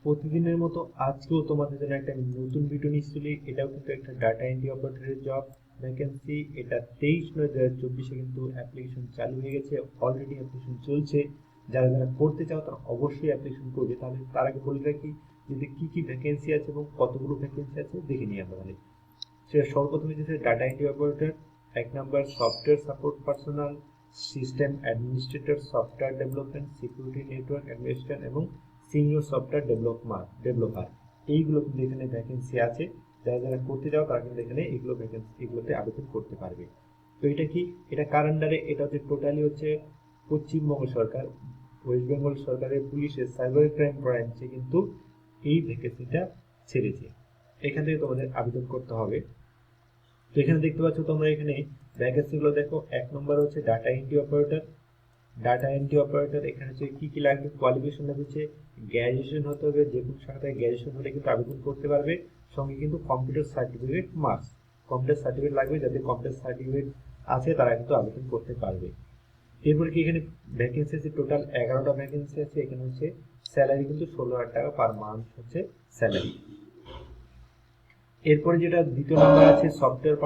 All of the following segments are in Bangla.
প্রতিদিনের মতো আজকেও তোমাদের জন্য একটা নতুন ভিডিও নিয়ে চলি। এটাও কিন্তু একটা ডাটা এন্ট্রি অপারেটরের জব ভ্যাকেন্সি। এটা 23/9/2024 কিন্তু অ্যাপ্লিকেশন চালু হয়ে গেছে, অলরেডি অ্যাপ্লিকেশন চলছে। যারা যারা করতে চাও তারা অবশ্যই অ্যাপ্লিকেশন করবে। তাহলে তার আগে বলে রাখি যে কি কি ভ্যাকেন্সি আছে এবং কতগুলো ভ্যাকেন্সি আছে দেখে নিই আমরা। তাহলে সেটা সর্বপ্রথম হচ্ছে ডাটা এন্ট্রি অপারেটর, 1 নম্বর software support personal, system administrator, software development, security network administration এবং সিনিয়র সফটওয়্যার ডেভেলপার। এইগুলো কিন্তু এখানে ভ্যাকেন্সি আছে। যারা যারা করতে চাও তারা কিন্তু এখানে এগুলোতে আবেদন করতে পারবে। তো এটা কি, এটা কার আন্ডারে? এটা হচ্ছে টোটালি হচ্ছে পশ্চিমবঙ্গ সরকার, ওয়েস্ট বেঙ্গল সরকারের পুলিশের সাইবার ক্রাইম ব্রাঞ্চে কিন্তু এই ভ্যাকেন্সিটা ছেড়েছে। এখান থেকে তোমাদের আবেদন করতে হবে। তো এখানে দেখতে পাচ্ছ তোমরা, এখানে ভ্যাকেন্সিগুলো দেখো। 1 নম্বর হচ্ছে data entry operator. Data entry operator এখানে হচ্ছে কি কি লাগবে, কোয়ালিফিকেশন হচ্ছে গ্র্যাজুয়েশন হতে হবে, যে কোনো শাখায় গ্র্যাজুয়েশন হলে কিন্তু আবেদন করতে পারবে। সঙ্গে কিন্তু computer certificate must, computer certificate লাগবে। যাদের কম্পিউটার সার্টিফিকেট আছে তারা কিন্তু আবেদন করতে পারবে। এরপরে কি এখানে ভ্যাকেন্সি আছে, টোটাল 11টা ভ্যাকেন্সি আছে। এখানে হচ্ছে স্যালারি কিন্তু 16,000 টাকা পার মান্থ হচ্ছে স্যালারি। এরপরে যেটা দ্বিতীয় নাম্বার আছে সফটওয়্যার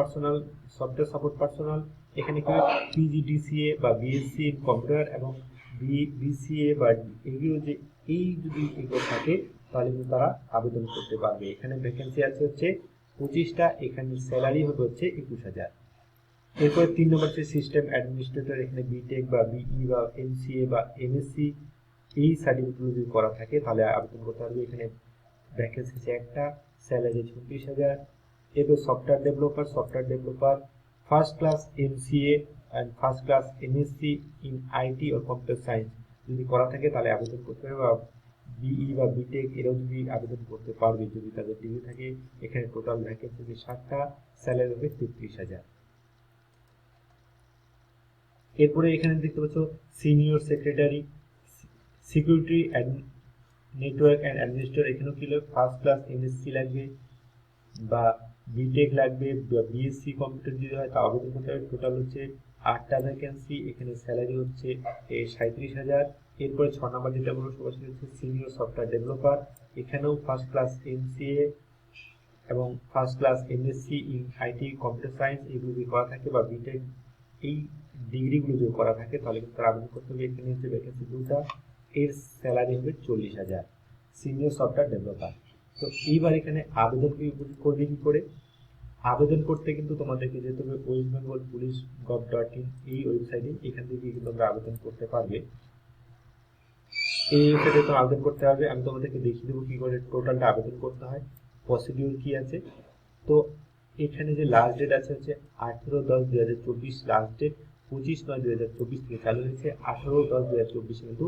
সাপোর্ট পার্সোনাল। এখানে কি পিজিডিসিএ বা বিএসসি ইন কম্পিউটার এবং বিসিএ বা এগুলো যে যদি এগুলো থাকে তাহলে কিন্তু তারা আবেদন করতে পারবে। এখানে ভ্যাকেন্সি আছে হচ্ছে 25টা। এখানে স্যালারি হবে হচ্ছে 21,000। এরপরে 3 নম্বর হচ্ছে সিস্টেম অ্যাডমিনিস্ট্রেটর। এখানে বিটেক বা বিই বা এমসিএ বা এমএসসি এই সার্টিফিকেটগুলো যদি করা থাকে তাহলে আবেদন করতে পারবে। এখানে ভ্যাকেন্সি আছে একটা, স্যালারি 36,000। এরপর software developer first class MCA and first class MSc in IT ও কম্পিউটার সায়েন্স যদি করা থাকে তাহলে আবেদন করতে পারবে। বা বিই বা বিটেক এরাও যদি আবেদন করতে পারবে যদি তাদের ডিগ্রি থাকে। এখানে টোটাল ভ্যাকেন্সি 7টা, স্যালারি হবে 33,000। এরপরে এখানে দেখতে পাচ্ছ senior secretary, security network and administrator. এখানেও কি লাগবে, ফার্স্ট ক্লাস এমএসসি লাগবে বা বিটেক লাগবে বা বিএসসি কম্পিউটার যদি হয় তা আবেদন করতে হবে। টোটাল হচ্ছে 8টা ভ্যাকেন্সি। এখানে স্যালারি হচ্ছে 37,000। এরপরে 6 নম্বর যেটা বলবো সরাসরি হচ্ছে সিনিয়র সফটওয়্যার ডেভেলপার। এখানেও ফার্স্ট ক্লাস এমসিএ এবং first class MSc in IT computer science এগুলো যদি করা থাকে বা বিটেক এই ডিগ্রিগুলো যদি করা থাকে তাহলে কিন্তু তারা আবেদন করতে হবে। এখানে হচ্ছে ভ্যাকেন্সি 2টা, এর স্যালারি হবে 40,000, সিনিয়র সফটওয়্যার ডেভেলপার। তো এইবার এখানে আবেদন করবে কি করে? আবেদন করতে কিন্তু তোমাদেরকে যেতে হবে ওয়েস্ট বেঙ্গল পুলিশ gov.in এই ওয়েবসাইটে। এখান থেকে কিন্তু তোমরা আবেদন করতে পারবে। এই ওয়েবসাইটে তো আবেদন করতে হবে। আমি তোমাদেরকে দেখিয়ে দেবো কি করে টোটালটা আবেদন করতে হয়, প্রসিডিউর কি আছে। তো এখানে যে লাস্ট ডেট আছে হচ্ছে 18/10/2024 লাস্ট ডেট, 25/9/2024 থেকে চালু হয়েছে, 18/10/2024 কিন্তু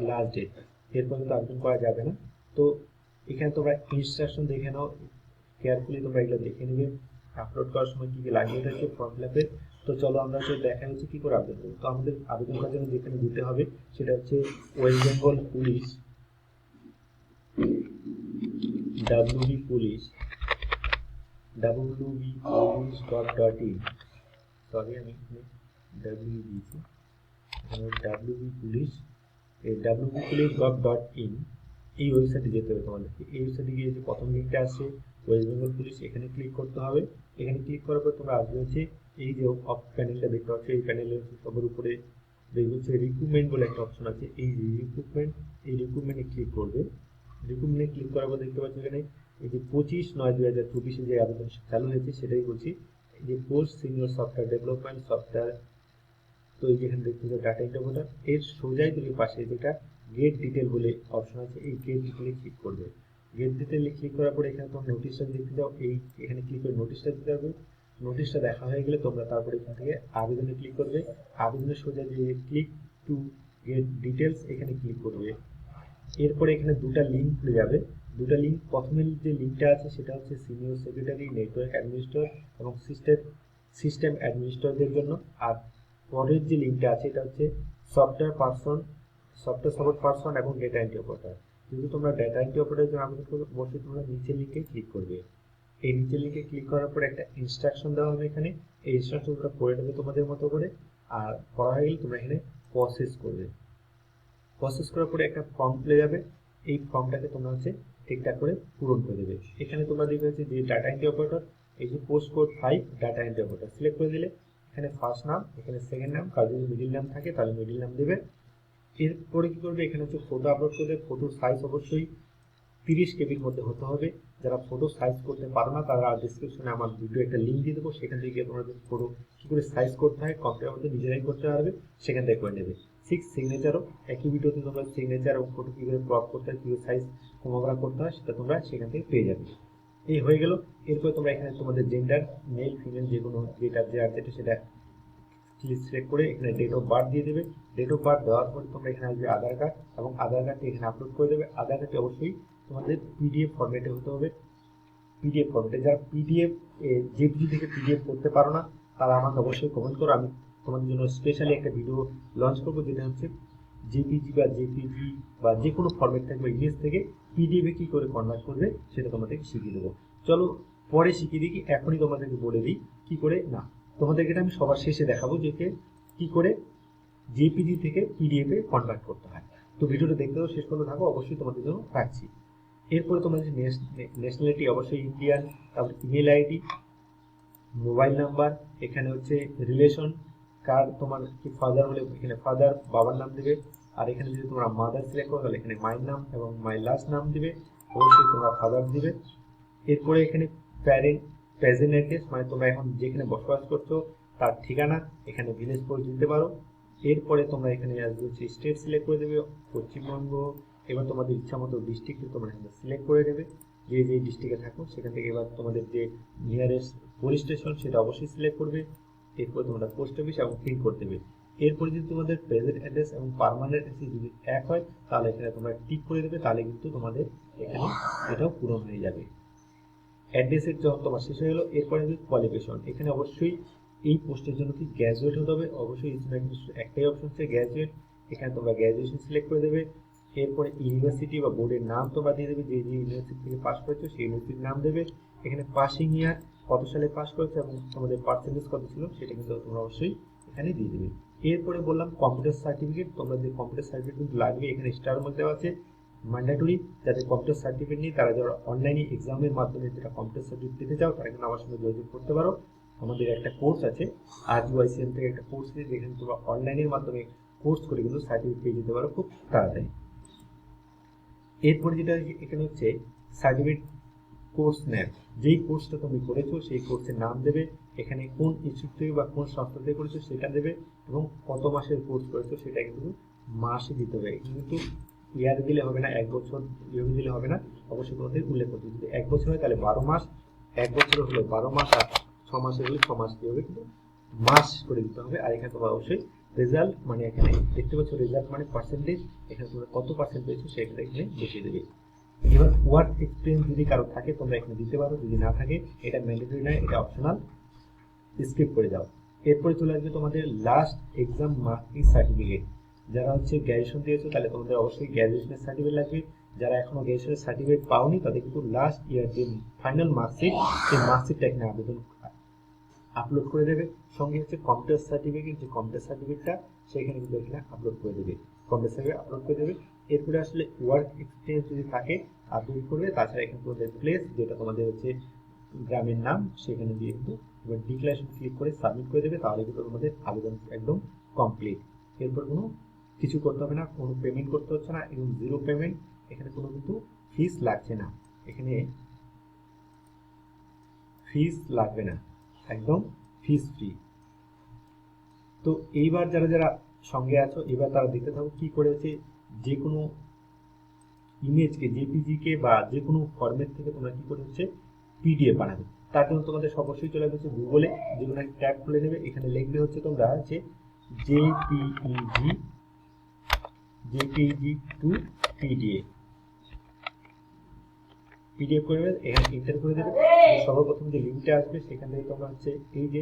লাস্ট ডেট। এরপর কিন্তু আবেদন করা যাবে না। তো এখানে তোমরা ইনস্ট্রাকশন দেখে নাও, কেয়ারফুলি তোমরা এগুলো দেখে নেবে। আপলোড করার সময় কি কি লাগিয়ে থাকে ফর্ম ফিল আপে। তো চলো আমরা হচ্ছে দেখা হচ্ছে কি করে আবেদন করবো। তো আমাদের আবেদন করার জন্য যেখানে দিতে হবে সেটা হচ্ছে West Bengal police WB police www.police.in, sorry আমি এখানে ডাব্লিউ দিয়েছি, ডাব্লিউবি পুলিশ www.police.gov.in এই ওয়েবসাইটে যেতে হবে তোমাদেরকে। এই ওয়েবসাইটে গিয়ে যে প্রথম লিঙ্কটা আছে ওয়েস্ট বেঙ্গল পুলিশ, এখানে ক্লিক করতে হবে। এখানে ক্লিক করার পর তোমরা আসবে হচ্ছে এই যে অফ প্যানেলটা দেখতে পাচ্ছ, এই প্যানেলের সবার উপরে দেখবে হচ্ছে রিক্রুটমেন্ট বলে একটা অপশন আছে। এই রিক্রুটমেন্টে ক্লিক করবে। রিক্রুটমেন্টে ক্লিক করার পর দেখতে পাচ্ছ এখানে এই যে 25/9/2024 যে আবেদন চালু হয়েছে সেটাই বলছি। এই যে post senior software development software. তো এই যেখানে দেখতে পাচ্ছ ডাটা এন্ট্রি অপারেটর, এর সোজাই তুমি পাশে যেটা গেট ডিটেল বলে অপশন আছে এই গেট ডিটেলে ক্লিক করবে। গেট ডিটেলে ক্লিক করার পর এখানে তোমার নোটিশটা দেখতে যাও, এই এখানে ক্লিক করে নোটিশটা দিতে হবে। নোটিশটা দেখা হয়ে গেলে তোমরা তারপরে এখান থেকে আবেদনে ক্লিক করবে। আবেদনের সোজা যে ক্লিক টু গেট ডিটেলস এখানে ক্লিক করবে। এরপরে এখানে দুটা লিঙ্ক খুলে যাবে। দুটা লিঙ্ক, প্রথমের যে লিঙ্কটা আছে সেটা হচ্ছে সিনিয়র সেক্রেটারি নেটওয়ার্ক অ্যাডমিনিস্ট্রেটর এবং সিস্টেম অ্যাডমিনিস্ট্রেটরদের জন্য। আর পরের যে লিঙ্কটা আছে এটা হচ্ছে সফটওয়্যার সাপোর্ট পারসন এবং ডেটা এন্ট্রি অপারেটর। যদি তোমরা ডেটা এন্ট্রি অপারেটরের জন্য আবেদন করবে অবশ্যই তোমরা নিচের লিঙ্কে ক্লিক করবে। এই নিচের লিঙ্কে ক্লিক করার পর একটা ইনস্ট্রাকশন দেওয়া হবে এখানে। এই ইনস্ট্রাকশন তোমরা পড়ে নেবে তোমাদের মতো করে। আর পড়া হয়ে গেলে তোমরা এখানে প্রসেস করবে। প্রসেস করার পরে একটা ফর্ম খুলে যাবে। এই ফর্মটাকে তোমরা হচ্ছে ঠিকঠাক করে পূরণ করে দেবে। এখানে তোমরা দেখবে হচ্ছে যে ডাটা এন্ট্রি অপারেটর, এই যে post code 5 data entry operator select করে দিলে এখানে ফার্স্ট নাম, এখানে সেকেন্ড নাম, কার যদি মিডিল নাম থাকে তাহলে মিডিল নাম দেবে। এরপরে কি করবে, এখানে হচ্ছে ফটো আপলোড করবে। ফটোর সাইজ অবশ্যই 30 কেবির মধ্যে হতে হবে। যারা ফটো সাইজ করতে পারো না তারা ডিসক্রিপশনে আমার ভিডিও একটা লিঙ্ক দিয়ে দেবো, সেখান থেকে তোমরা ফটো কী করে সাইজ করতে হয় কম্পিউটারের মধ্যে নিজেরাই করতে পারবে, সেখান থেকে করে নেবে। সিগনেচারও একই ভিডিওতে তোমরা সিগনেচার এবং ফটো কী করে ক্রপ করতে হয়, কী করে সাইজ কমাগ্রা করতে হয় সেটা তোমরা সেখান থেকে পেয়ে যাবে। এই হয়ে গেল। এরপরে তোমরা এখানে তোমাদের জেন্ডার মেল ফিমেল যে কোনো যেটা সেটা সিলেক্ট করে এখানে ডেট অফ বার্থ দিয়ে দেবে। ডেট অফ বার্থ দেওয়ার পরে তোমরা এখানে আসবে আধার কার্ড, এবং আধার কার্ডটি এখানে আপলোড করে দেবে। আধার কার্ডটি অবশ্যই তোমাদের পিডিএফ ফরম্যাটে হতে হবে। পিডিএফ ফরম্যাটে যারা পিডিএফ জেপিজি থেকে পিডিএফ করতে পারো না তারা আমাকে অবশ্যই কমেন্ট করো, আমি তোমাদের জন্য স্পেশালি একটা ভিডিও লঞ্চ করবো যেটা হচ্ছে জেপিজি বা জেপিজি বা যে কোনো ফরম্যাট থাকবে ইমেজ থেকে পিডিএফে কী করে কনভার্ট করবে সেটা তোমাদেরকে শিখিয়ে দেবো। চলো পরে শিখিয়ে দিই, এখনই তোমাদেরকে বলে দিই কী করে না। তোমাদেরকে এটা আমি সবার শেষে দেখাবো যে কী করে জেপিজি থেকে পিডিএফে কনভার্ট করতে হয়। তো ভিডিওটা দেখতেও শেষ করতে থাকো, অবশ্যই তোমাদের জন্য রাখছি। এরপরে তোমাদের ন্যাশনালিটি অবশ্যই ইন্ডিয়ান, তারপর ইমেল আইডি, মোবাইল নাম্বার, এখানে হচ্ছে রিলেশন কার, তোমার কি ফাদার হলে এখানে ফাদার বাবার নাম দেবে, আর এখানে যদি তোমরা মাদার সিলেক্ট করো তাহলে এখানে মায়ের নাম এবং মাই লাস্ট নাম দিবে, অবশ্যই তোমরা ফাদার দিবে। এরপরে এখানে প্রেজেন্ট অ্যাড্রেস, মানে তোমরা এখন যেখানে বসবাস করছো তার ঠিকানা, এখানে ভিলেজ কোড দিতে পারো। এরপরে তোমরা এখানে আসবে হচ্ছে স্টেট সিলেক্ট করে দেবে, পশ্চিমবঙ্গ। এবার তোমাদের ইচ্ছা মতো ডিস্ট্রিক্ট তোমরা এখানে সিলেক্ট করে দেবে, যে যে ডিস্ট্রিক্টে থাকো সেখান থেকে। এবার তোমাদের যে নিয়ারেস্ট পুলিশ স্টেশন সেটা অবশ্যই সিলেক্ট করবে। এরপরে তোমরা পোস্ট অফিস এবং পিন করে দেবে। এরপরে যদি তোমাদের প্রেজেন্ট অ্যাড্রেস এবং পার্মানেন্ট অ্যাড্রেস যদি এক হয় তাহলে এখানে তোমরা টিক করে দেবে, তাহলে কিন্তু তোমাদের এখানে এটাও পূরণ হয়ে যাবে। অ্যাড্রেসের যখন তোমার শেষ হয়ে গেলো, এরপরে কোয়ালিফিকেশন, এখানে অবশ্যই এই পোস্টের জন্য কি গ্র্যাজুয়েট হতে হবে, অবশ্যই একটাই অপশন হচ্ছে গ্র্যাজুয়েট, এখানে তোমরা গ্র্যাজুয়েশন সিলেক্ট করে দেবে। এরপরে ইউনিভার্সিটি বা বোর্ডের নাম তোমরা দিয়ে দেবে, যে যে ইউনিভার্সিটি থেকে পাস করেছো সেই ইউনিভার্সিটির নাম দেবে। এখানে পাসিং ইয়ার কত সালে পাস করেছো এবং তোমাদের পার্সেন্টেজ কত ছিল সেটা কিন্তু তোমরা অবশ্যই এখানে দিয়ে দেবে। এরপরে বললাম কম্পিউটার সার্টিফিকেট, তোমরা যে কম্পিউটার সার্টিফিকেট কিন্তু লাগবে, এখানে স্টার মধ্যে আছে ম্যান্ডেটরি। যাদের কম্পিউটার সার্টিফিকেট নেই তারা যারা অনলাইনে এক্সামের মাধ্যমে যেটা কম্পিউটার সার্টিফিকেট পেতে চাও তারা কিন্তু আমার সঙ্গে যোগাযোগ করতে পারো। আমাদের একটা কোর্স আছে RUICM থেকে একটা কোর্স আছে, যেখানে তোমরা অনলাইনের মাধ্যমে কোর্স করে কিন্তু সার্টিফিকেট পেয়ে যেতে পারো খুব তাড়াতাড়ি। এরপরে যেটা এখানে হচ্ছে সার্টিফিকেট কোর্স নেট, যেই কোর্সটা তুমি করেছো সেই কোর্সের নাম দেবে, এখানে কোন ইনস্টিটিউট থেকে বা কোন সংস্থা থেকে করেছো সেটা দেবে, এবং কত মাসের কোর্স করেছো সেটা কিন্তু মাসে দিতে হবে। কিন্তু ইয়ারে দিলে হবে না, 1 বছর ইয়ে দিলে হবে না, অবশ্যই তোমাদের উল্লেখ করতে হবে। যদি 1 বছর হয় তাহলে 12 মাস, 1 বছর হলে 12 মাস, আর 6 মাসের হলে 6 মাস দিয়ে হবে, কিন্তু মাস করে দিতে হবে। আর এখানে তোমরা অবশ্যই রেজাল্ট, মানে এখানে দেখতে পাচ্ছ রেজাল্ট মানে পার্সেন্টেজ, এখানে তোমরা কত পার্সেন্ট পেয়েছো সেটা এখানে বসিয়ে দেবে। এবার ওয়ার্ক এক্সপিরিয়েন্স যদি কারো থাকে তোমরা এখানে দিতে পারো, যদি না থাকে এটা ম্যান্ডেটরি নয়, এটা অপশনাল, স্কিপ করে যাও। এরপরে চলে আসবে তোমাদের লাস্ট এক্সাম মার্কশিট সার্টিফিকেট। যারা হচ্ছে গ্র্যাজুয়েশন দিয়েছো তাহলে তোমাদের অবশ্যই গ্র্যাজুয়েশনের সার্টিফিকেট লাগবে। যারা এখনো গ্র্যাজুয়েশনের সার্টিফিকেট পাওনি তাদের কিন্তু লাস্ট ইয়ার যে ফাইনাল মার্কশিট, সেই মার্কশিটটা এখানে আবেদন আপলোড করে দেবে। সঙ্গে হচ্ছে কম্পিউটার সার্টিফিকেট, যে কম্পিউটার সার্টিফিকেটটা সেখানে কিন্তু এখানে আপলোড করে দেবে, কম্পিউটার সার্টিফিকেট আপলোড করে দেবে। এরপরে আসলে ওয়ার্ক এক্সপিরিয়েন্স যদি থাকে আপলোড করবে। তাছাড়া এখানে তোমাদের প্লেস, যেটা তোমাদের হচ্ছে গ্রামের নাম, সেখানে দিয়ে কিন্তু এবার ডিক্লারেশন ক্লিক করে সাবমিট করে দেবে, তাহলে কিন্তু তোমাদের আবেদন একদম কমপ্লিট। এরপর কোনো কিছু করতে হবে না, কোনো পেমেন্ট করতে হচ্ছে না, এবং জিরো পেমেন্ট, এখানে কোনো কিন্তু ফিস লাগছে না, এখানে ফিস লাগবে না, একদম ফিস ফ্রি। তো এইবার যারা যারা সঙ্গে আছো এবার তারা দেখতে থাকো কি করেছে, যে কোনো ইমেজকে জেপিজিকে বা যে কোনো ফরম্যাট থেকে তোমরা কি করে হচ্ছে পিডিএফ বানাবে। তার জন্য তোমাদের অবশ্যই চলে আসবে গুগলে, যে কোনো একটা ট্যাব খুলে নেবে, এখানে লিখবে হচ্ছে তোমরা হচ্ছে জেপিজি টু পিডিএফ করে দেবে, এখানে এন্টার করে দেবে। সর্বপ্রথম যে লিঙ্কটা আসবে সেখান থেকে তোমরা হচ্ছে এই যে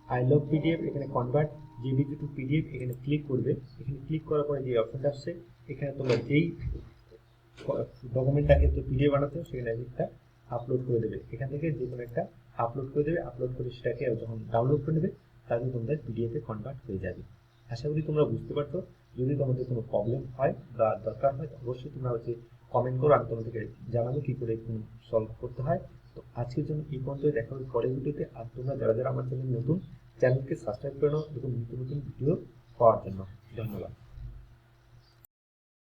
আই লাভ পিডিএফ, এখানে কনভার্ট জেপিজি টু পিডিএফ এখানে ক্লিক করবে। এখানে ক্লিক করার পরে যে অপশনটা আসছে এখানে তোমরা যেই ডকুমেন্টটাকে তো পিডিএফ বানাতে সেখানে একটা আপলোড করে দেবে, এখান থেকে যে কোনো একটা আপলোড করে দেবে। আপলোড করে সেটাকে যখন ডাউনলোড করে নেবে তাহলে তোমাদের পিডিএফে কনভার্ট হয়ে যাবে। আশা করি তোমরা বুঝতে পারছো। যদি তোমাদের কোনো প্রবলেম হয় বা দরকার হয় অবশ্যই তোমরা হচ্ছে কমেন্ট করো, আমি তোমাদেরকে জানাবো কি করে সলভ করতে হয়। তো আজকের জন্য এই পর্যন্তই, দেখা হবে পরের ভিডিওতে। আর তোমরা যারা যারা আমার চ্যানেল নতুন, চ্যানেলকে সাবস্ক্রাইব করে নাও এরকম নতুন নতুন ভিডিও পাওয়ার জন্য।